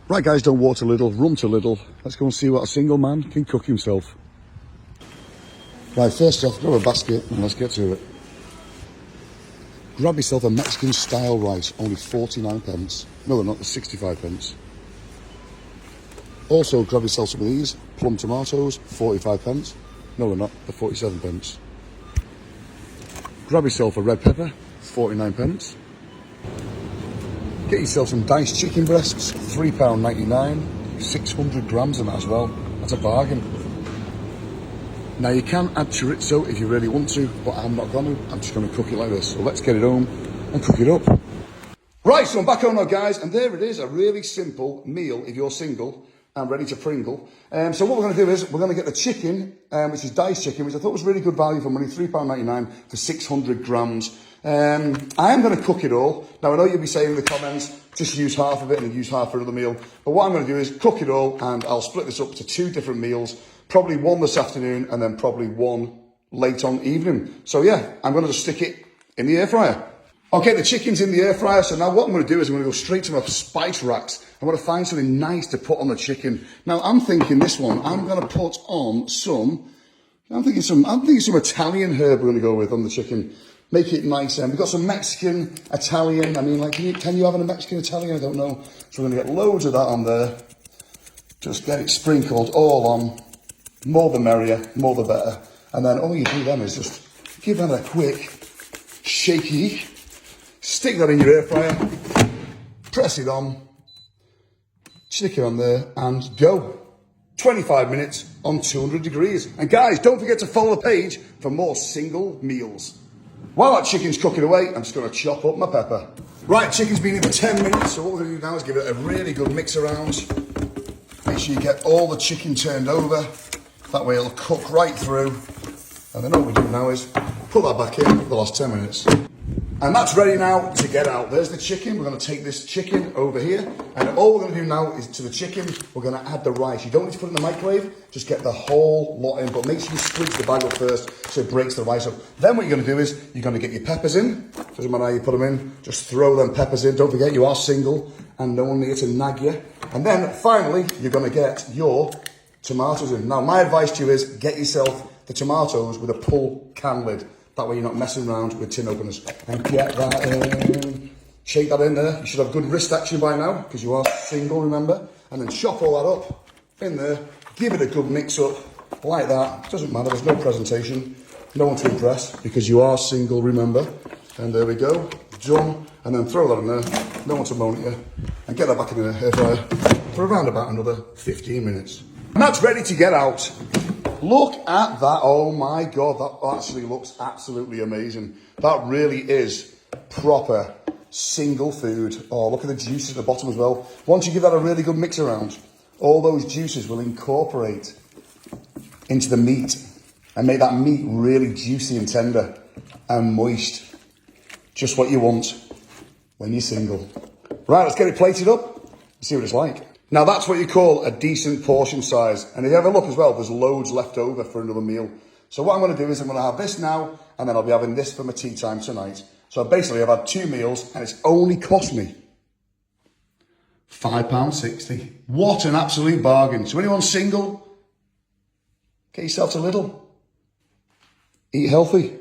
Right guys, don't walk to Lidl, run to Lidl. Let's go and see what a single man can cook himself. Right, first off, grab a basket and let's get to it. Grab yourself a Mexican style rice, only 49 pence. No, they're not, they're 65 pence. Also, grab yourself some of these plum tomatoes, 45 pence. No, they're not, they're 47 pence. Grab yourself a red pepper, 49 pence. Get yourself some diced chicken breasts, £3.99, 600 grams of that as well. That's a bargain. Now you can add chorizo if you really want to, but I'm not going to. I'm just going to cook it like this. So let's get it home and cook it up. Right, so I'm back home now guys, and there it is, a really simple meal if you're single and ready to Pringle. So what we're going to do is, we're going to get the chicken, which is diced chicken, which I thought was really good value for money, £3.99 for 600 grams. I am going to cook it all. Now I know you'll be saying in the comments, just use half of it and use half for another meal. But what I'm going to do is cook it all, and I'll split this up to 2 different meals. Probably one this afternoon and then probably one late on evening. So yeah, I'm going to just stick it in the air fryer. Okay, the chicken's in the air fryer, so now what I'm going to do is I'm going to go straight to my spice racks. I'm going to find something nice to put on the chicken. Now I'm thinking this one, I'm going to put on some Italian herb we're going to go with on the chicken. Make it nice. We've got some Mexican, Italian. I mean, like, can you have a Mexican, Italian? I don't know. So we're going to get loads of that on there. Just get it sprinkled all on. More the merrier, more the better. And then all you do then is just give that a quick shaky. Stick that in your air fryer. Press it on. Stick it on there and go. 25 minutes on 200 degrees. And guys, don't forget to follow the page for more single meals. While that chicken's cooking away, I'm just going to chop up my pepper. Right, chicken's been in for 10 minutes, so what we're going to do now is give it a really good mix around. Make sure you get all the chicken turned over. That way it'll cook right through. And then all we do now is put that back in for the last 10 minutes. And that's ready now to get out. There's the chicken. We're going to take this chicken over here. And all we're going to do now is to the chicken, we're going to add the rice. You don't need to put it in the microwave. Just get the whole lot in. But make sure you squeeze the bag up first so it breaks the rice up. Then what you're going to do is you're going to get your peppers in. Doesn't matter how you put them in. Just throw them peppers in. Don't forget you are single and no one here to nag you. And then finally, you're going to get your tomatoes in. Now, my advice to you is get yourself the tomatoes with a pull can lid. That way you're not messing around with tin openers. And get that in. Shake that in there. You should have good wrist action by now because you are single, remember? And then chop all that up in there. Give it a good mix up like that. Doesn't matter. There's no presentation. No one to impress because you are single, remember? And there we go. Done. And then throw that in there. No one to moan at you. And get that back in the air fryer for around about another 15 minutes. And that's ready to get out. Look at that. Oh my God, that actually looks absolutely amazing. That really is proper single food. Oh, look at the juices at the bottom as well. Once you give that a really good mix around, all those juices will incorporate into the meat and make that meat really juicy and tender and moist. Just what you want when you're single. Right, let's get it plated up and see what it's like. Now that's what you call a decent portion size. And if you have a look as well, there's loads left over for another meal. So what I'm going to do is I'm going to have this now, and then I'll be having this for my tea time tonight. So basically I've had 2 meals and it's only cost me £5.60. What an absolute bargain. So anyone single, get yourself to Lidl. Eat healthy.